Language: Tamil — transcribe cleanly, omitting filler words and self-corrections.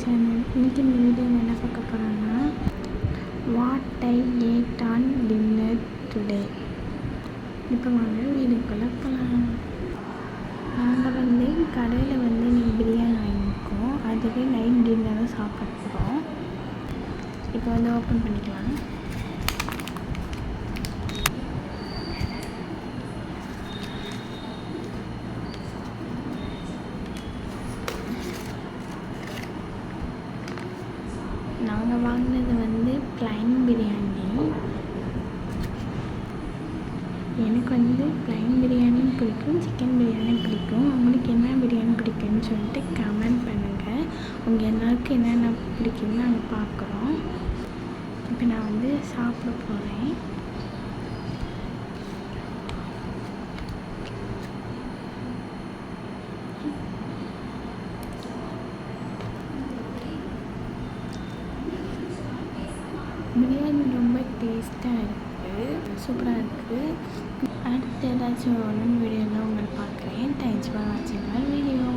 சேனல். இன்றைக்கி இந்த வீடியோவில் என்ன பார்க்க போகிறோன்னா, what I ate on dinner today. இப்போ வாங்க வீடியோக்குள்ளே போகலாம். நாங்கள் கடையில் இன்றைக்கி பிரியாணி வாங்கியிருக்கோம். அதுவே நைட் டின்னராக சாப்பிட போகிறோம். இப்போ ஓப்பன் பண்ணிக்கலாம். நாங்கள் வாங்கினது ப்ளைன் பிரியாணி. எனக்கு ப்ளைன் பிரியாணியும் பிடிக்கும், சிக்கன் பிரியாணியும் பிடிக்கும். உங்களுக்கு என்ன பிரியாணி பிடிக்குன்னு சொல்லிட்டு கமெண்ட் பண்ணுங்கள். உங்கள் எல்லாருக்கும் என்னென்ன பிடிக்குன்னு நாங்கள் பார்க்குறோம். இப்போ நான் சாப்பிட போகிறேன். பிரியாணி ரொம்ப டேஸ்ட்டாக இருக்குது, சூப்பராக இருக்குது. அடுத்து ஏதாச்சும் ஒன்று வீடியோவில் உங்களை பார்க்குறேன். தேங்க்ஸ் ஃபார் வாட்சிங் மை வீடியோ.